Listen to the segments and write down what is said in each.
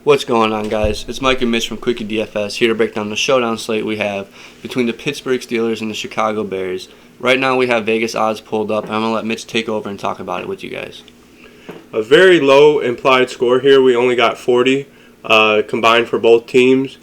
What's going on, guys? It's Mike and Mitch from QuickyDFS here to break down the showdown slate we have between the Pittsburgh Steelers and the Chicago Bears. Right now we have Vegas odds pulled up, and I'm going to let Mitch take over and talk about it with you guys. A very low implied score here. We only got 40 combined for both teams.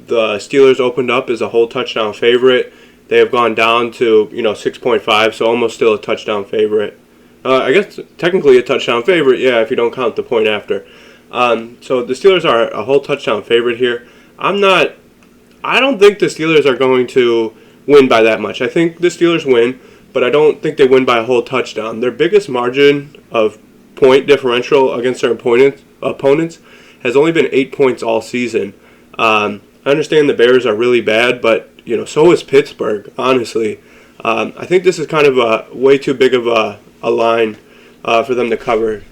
The Steelers opened up as a whole touchdown favorite. They have gone down to 6.5, so almost still a touchdown favorite. I guess technically a touchdown favorite, yeah, if you don't count the point after. So the Steelers are a whole touchdown favorite here. I don't think the Steelers are going to win by that much. I think the Steelers win, but I don't think they win by a whole touchdown. Their biggest margin of point differential against their opponents has only been 8 points all season. I understand the Bears are really bad, but so is Pittsburgh, honestly. I think this is kind of a way too big of a line for them to cover.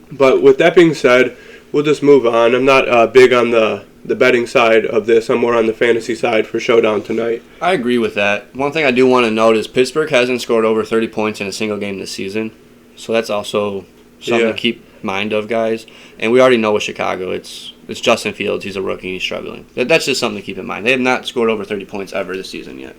But with that being said, we'll just move on. I'm not big on the betting side of this. I'm more on the fantasy side for Showdown tonight. I agree with that. One thing I do want to note is Pittsburgh hasn't scored over 30 points in a single game this season. So that's also something to keep mind of, guys. And we already know with Chicago, it's Justin Fields. He's a rookie. He's struggling. That's just something to keep in mind. They have not scored over 30 points ever this season yet.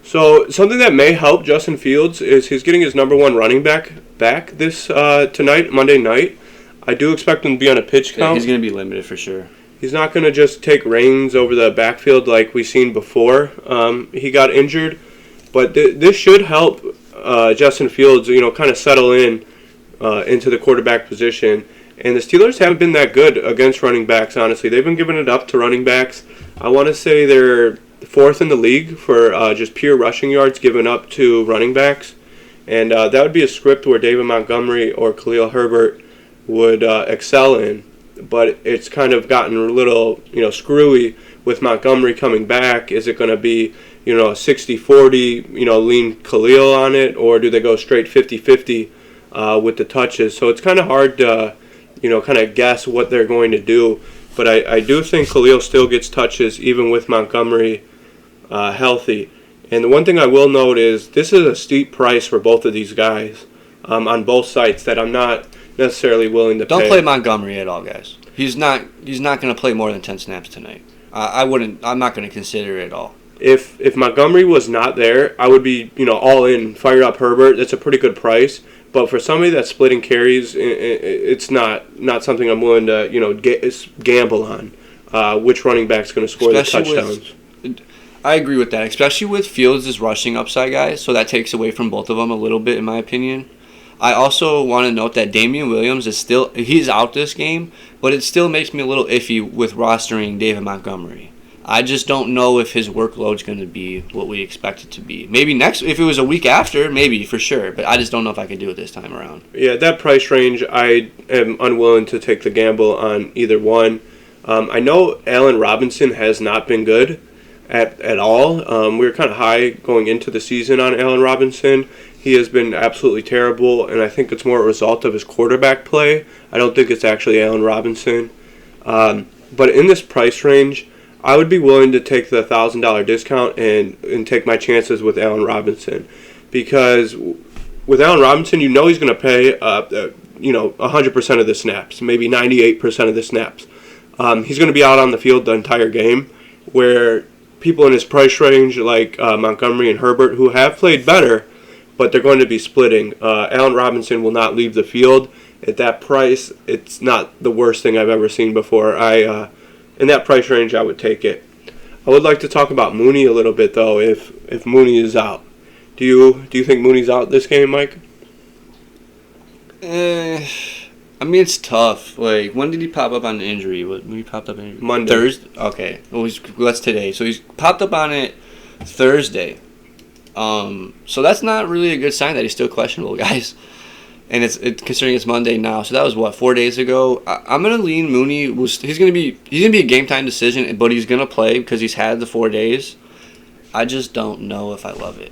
So something that may help Justin Fields is he's getting his number one running back this tonight, Monday night. I do expect him to be on a pitch count. Yeah, he's going to be limited for sure. He's not going to just take reins over the backfield like we've seen before. He got injured, but this should help Justin Fields, kind of settle into the quarterback position. And the Steelers haven't been that good against running backs, honestly. They've been giving it up to running backs. I want to say they're fourth in the league for just pure rushing yards given up to running backs. And that would be a script where David Montgomery or Khalil Herbert would excel in. But it's kind of gotten a little, screwy with Montgomery coming back. Is it going to be, a 60-40, lean Khalil on it, or do they go straight 50-50 with the touches? So it's kind of hard to, kind of guess what they're going to do. But I do think Khalil still gets touches even with Montgomery healthy. And the one thing I will note is this is a steep price for both of these guys on both sites that I'm not necessarily willing to pay. Don't play Montgomery at all, guys. He's not going to play more than 10 snaps tonight. I'm not going to consider it at all. If Montgomery was not there, I would be all in, fired up Herbert. That's a pretty good price. But for somebody that's splitting carries, it's not something I'm willing to gamble on. Which running back's going to score the touchdowns? I agree with that, especially with Fields' rushing upside, guys. So that takes away from both of them a little bit, in my opinion. I also want to note that Damian Williams he's out this game, but it still makes me a little iffy with rostering David Montgomery. I just don't know if his workload's going to be what we expect it to be. Maybe if it was a week after, maybe for sure, but I just don't know if I could do it this time around. Yeah, that price range, I am unwilling to take the gamble on either one. I know Allen Robinson has not been good at all. We were kind of high going into the season on Allen Robinson. He has been absolutely terrible, and I think it's more a result of his quarterback play. I don't think it's actually Allen Robinson. But in this price range, I would be willing to take the $1,000 discount and take my chances with Allen Robinson. Because with Allen Robinson, he's going to play 100% of the snaps, maybe 98% of the snaps. He's going to be out on the field the entire game, where people in his price range like Montgomery and Herbert, who have played better, but they're going to be splitting. Allen Robinson will not leave the field. At that price, it's not the worst thing I've ever seen before. In that price range, I would take it. I would like to talk about Mooney a little bit, though, if Mooney is out. Do you think Mooney's out this game, Mike? I mean, it's tough. Like, when did he pop up on the injury? When he popped up on injury? Monday. Thursday? Okay. Well, that's today. So he's popped up on it Thursday. So that's not really a good sign that he's still questionable, guys. And it's considering it's Monday now. So that was 4 days ago. I'm gonna lean Mooney. He's gonna be a game time decision, but he's gonna play because he's had the 4 days. I just don't know if I love it.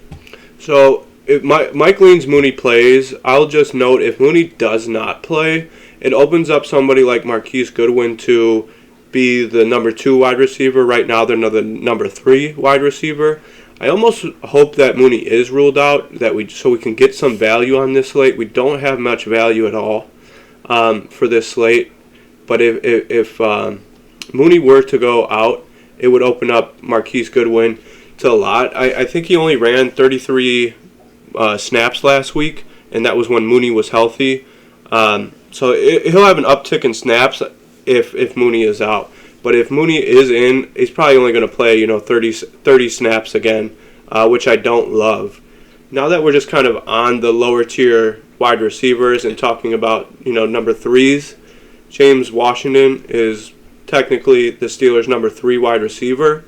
So if Mike leans Mooney plays, I'll just note if Mooney does not play, it opens up somebody like Marquise Goodwin to be the number 2 wide receiver. Right now they're the number 3 wide receiver. I almost hope that Mooney is ruled out, so we can get some value on this slate. We don't have much value at all for this slate. But if Mooney were to go out, it would open up Marquise Goodwin to a lot. I think he only ran 33 snaps last week, and that was when Mooney was healthy. So he'll have an uptick in snaps if Mooney is out. But if Mooney is in, he's probably only going to play 30 snaps again, which I don't love. Now that we're just kind of on the lower tier wide receivers and talking about number threes, James Washington is technically the Steelers' number 3 wide receiver.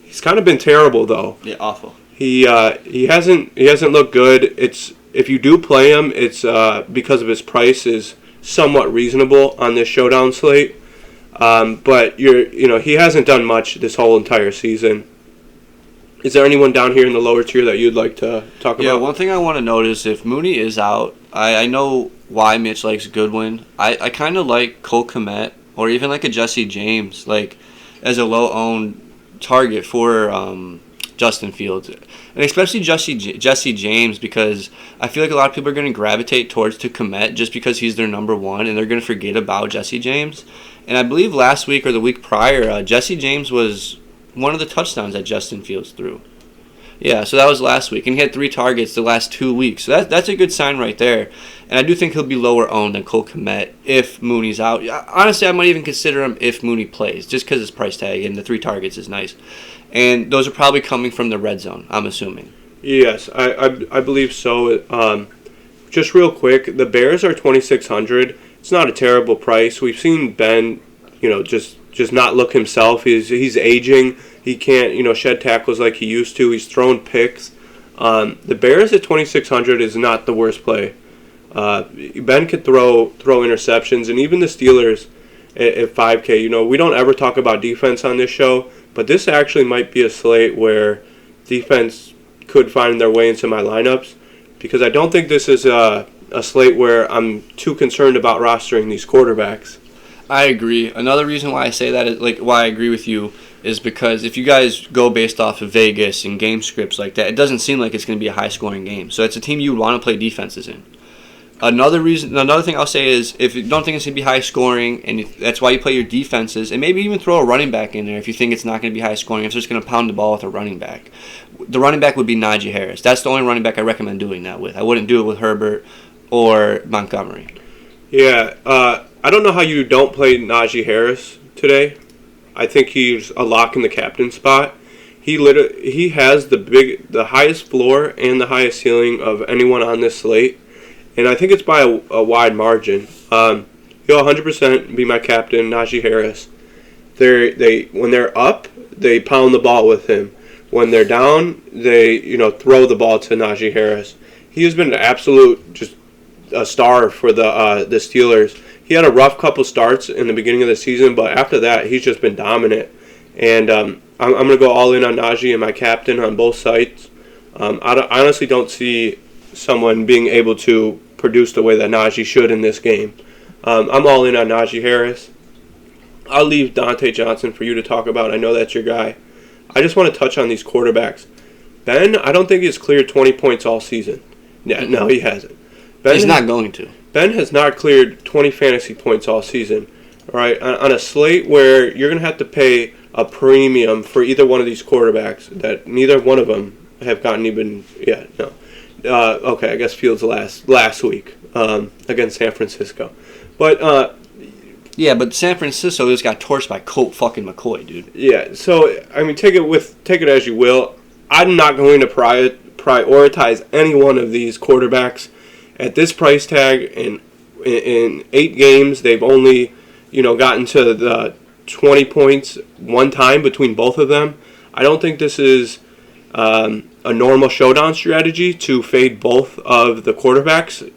He's kind of been terrible though. Yeah, awful. He hasn't looked good. If you do play him, it's because of his price is somewhat reasonable on this showdown slate. But he hasn't done much this whole entire season. Is there anyone down here in the lower tier that you'd like to talk about? Yeah, one thing I want to note is if Mooney is out, I know why Mitch likes Goodwin. I kind of like Cole Kmet or even like a Jesse James, like as a low-owned target for Justin Fields. And especially Jesse James, because I feel like a lot of people are going to gravitate towards to Kmet just because he's their number 1, and they're going to forget about Jesse James. And I believe last week or the week prior, Jesse James was one of the touchdowns that Justin Fields threw. Yeah, so that was last week. And he had 3 targets the last 2 weeks. So that's a good sign right there. And I do think he'll be lower owned than Cole Kmet if Mooney's out. Honestly, I might even consider him if Mooney plays, just because his price tag and the 3 targets is nice. And those are probably coming from the red zone, I'm assuming. Yes, I believe so. Just real quick, the Bears are 2,600. It's not a terrible price. We've seen Ben, just not look himself. He's aging. He can't, shed tackles like he used to. He's thrown picks. The Bears at 2,600 is not the worst play. Ben could throw interceptions, and even the Steelers at 5K. We don't ever talk about defense on this show, but this actually might be a slate where defense could find their way into my lineups, because I don't think this is a slate where I'm too concerned about rostering these quarterbacks. I agree. Another reason why I say that is why I agree with you is because if you guys go based off of Vegas and game scripts like that, it doesn't seem like it's going to be a high-scoring game. So it's a team you would want to play defenses in. Another thing I'll say is if you don't think it's going to be high-scoring, and that's why you play your defenses, and maybe even throw a running back in there if you think it's not going to be high-scoring, if it's just going to pound the ball with a running back. The running back would be Najee Harris. That's the only running back I recommend doing that with. I wouldn't do it with Herbert or Montgomery. Yeah, I don't know how you don't play Najee Harris today. I think he's a lock in the captain spot. He has the highest floor and the highest ceiling of anyone on this slate, and I think it's by a wide margin. He'll 100% be my captain, Najee Harris. When they're up, they pound the ball with him. When they're down, they throw the ball to Najee Harris. He has been an absolute just a star for the Steelers. He had a rough couple starts in the beginning of the season, but after that, he's just been dominant. And I'm going to go all in on Najee and my captain on both sites. I honestly don't see someone being able to produce the way that Najee should in this game. I'm all in on Najee Harris. I'll leave Dante Johnson for you to talk about. I know that's your guy. I just want to touch on these quarterbacks. Ben, I don't think he's cleared 20 points all season. Yeah, no, he hasn't. He's not going to. Ben has not cleared 20 fantasy points all season. All right, on a slate where you're going to have to pay a premium for either one of these quarterbacks that neither one of them have gotten even. Yeah, no. Okay, I guess Fields last week against San Francisco, but yeah, but San Francisco just got torched by Colt fucking McCoy, dude. Yeah, so I mean, take it as you will. I'm not going to prioritize any one of these quarterbacks at this price tag. In 8 games, they've only gotten to the 20 points one time between both of them. I don't think this is a normal showdown strategy to fade both of the quarterbacks.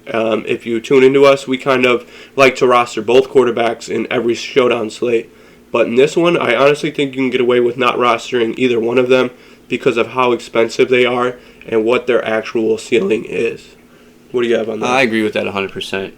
If you tune into us, we kind of like to roster both quarterbacks in every showdown slate. But in this one, I honestly think you can get away with not rostering either one of them because of how expensive they are and what their actual ceiling is. What do you have on that? I agree with that 100%.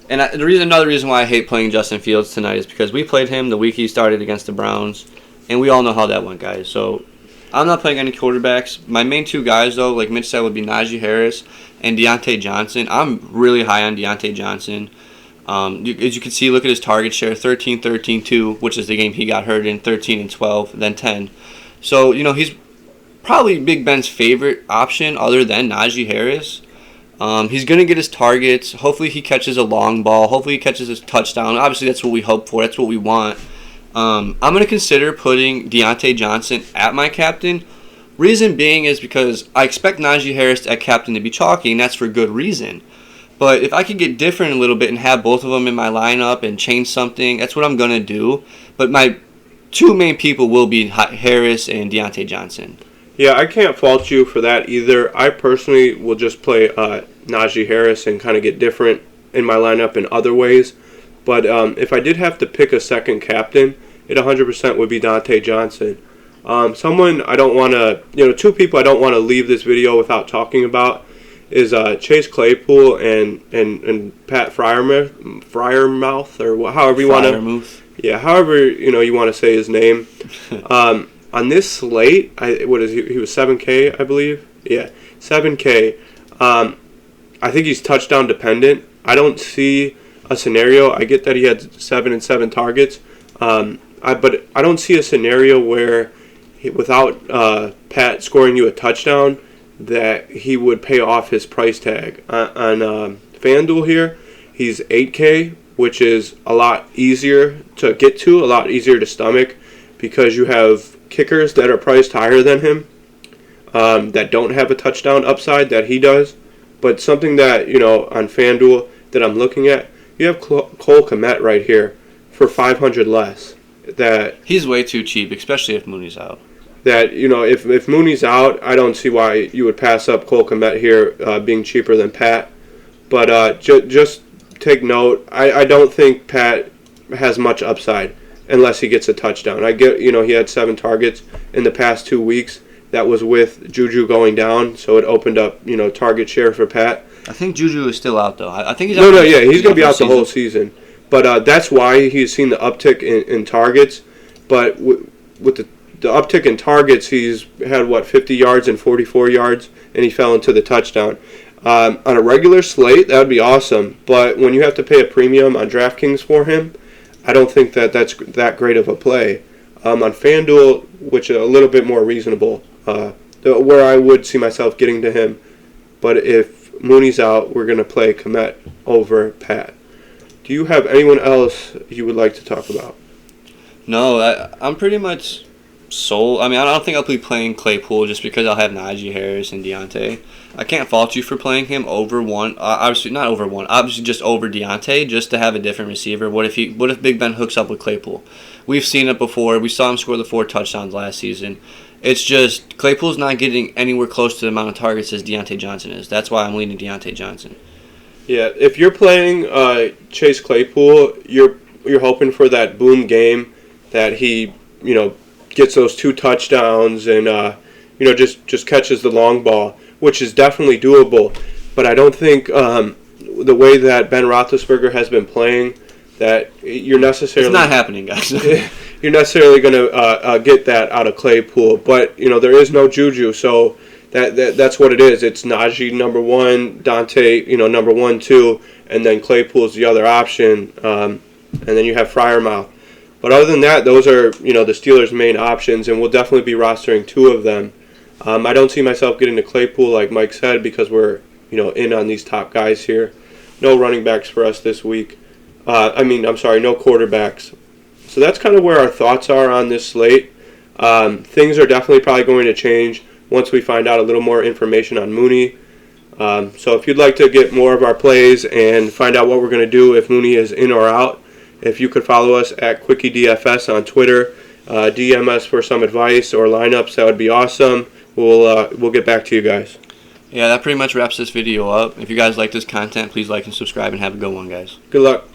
Another reason why I hate playing Justin Fields tonight is because we played him the week he started against the Browns, and we all know how that went, guys. So I'm not playing any quarterbacks. My main 2 guys, though, like Mitch said, would be Najee Harris and Deontay Johnson. I'm really high on Deontay Johnson. As you can see, look at his target share, 13, 13, 2, which is the game he got hurt in, 13 and 12, then 10. So, he's probably Big Ben's favorite option other than Najee Harris. He's going to get his targets. Hopefully he catches a long ball. Hopefully he catches his touchdown. Obviously that's what we hope for. That's what we want. I'm going to consider putting Deontay Johnson at my captain. Reason being is because I expect Najee Harris at captain to be chalky, and that's for good reason. But if I could get different a little bit and have both of them in my lineup and change something, that's what I'm going to do. But my two main people will be Harris and Deontay Johnson. Yeah, I can't fault you for that either. I personally will just play Najee Harris and kind of get different in my lineup in other ways. But if I did have to pick a second captain, it 100% would be Deontay Johnson. Someone I don't want to, two people I don't want to leave this video without talking about is Chase Claypool and Pat Freiermuth, or however you want to. Yeah, however you want to say his name. On this slate, what is he was 7K, I believe. Yeah, 7K. I think he's touchdown dependent. I don't see a scenario. I get that he had 7 and 7 targets, but I don't see a scenario where without Pat scoring you a touchdown that he would pay off his price tag. On FanDuel here, he's 8K, which is a lot easier to get to, a lot easier to stomach, because you have kickers that are priced higher than him that don't have a touchdown upside that he does. But something that, on FanDuel that I'm looking at, you have Cole Kmet right here for 500 less. That he's way too cheap, especially if Mooney's out. That, if Mooney's out, I don't see why you would pass up Cole Kmet here being cheaper than Pat. But just take note, I don't think Pat has much upside unless he gets a touchdown. I get, he had 7 targets in the past 2 weeks. That was with Juju going down, so it opened up, target share for Pat. I think Juju is still out, though. I think he's out. No, yeah, he's going to be out the whole season. But that's why he's seen the uptick in targets. But with the uptick in targets, he's had, 50 yards and 44 yards, and he fell into the touchdown. On a regular slate, that would be awesome. But when you have to pay a premium on DraftKings for him, I don't think that's that great of a play. On FanDuel, which is a little bit more reasonable, where I would see myself getting to him. But if Mooney's out, we're going to play Kmet over Pat. Do you have anyone else you would like to talk about? No, I'm pretty much sold. I don't think I'll be playing Claypool just because I'll have Najee Harris and Deontay. I can't fault you for playing him over one. Obviously, not over one. Obviously, just over Deontay, just to have a different receiver. What if Big Ben hooks up with Claypool? We've seen it before. We saw him score the 4 touchdowns last season. It's just Claypool's not getting anywhere close to the amount of targets as Deontay Johnson is. That's why I'm leaning Deontay Johnson. Yeah, if you're playing Chase Claypool, you're hoping for that boom game that he gets those 2 touchdowns and just catches the long ball, which is definitely doable. But I don't think the way that Ben Roethlisberger has been playing, that you're necessarily... It's not happening, guys. You're necessarily going to get that out of Claypool. But, there is no Juju, so that's what it is. It's Najee number 1, Dante, number 1, 2, and then Claypool's the other option, and then you have Freiermuth. But other than that, those are, the Steelers' main options, and we'll definitely be rostering 2 of them. I don't see myself getting to Claypool, like Mike said, because we're, in on these top guys here. No running backs for us this week. No quarterbacks. So that's kind of where our thoughts are on this slate. Things are definitely probably going to change once we find out a little more information on Mooney. So if you'd like to get more of our plays and find out what we're going to do if Mooney is in or out, if you could follow us at QuickyDFS on Twitter, DM us for some advice or lineups, that would be awesome. We'll get back to you guys. Yeah, that pretty much wraps this video up. If you guys like this content, please like and subscribe and have a good one, guys. Good luck.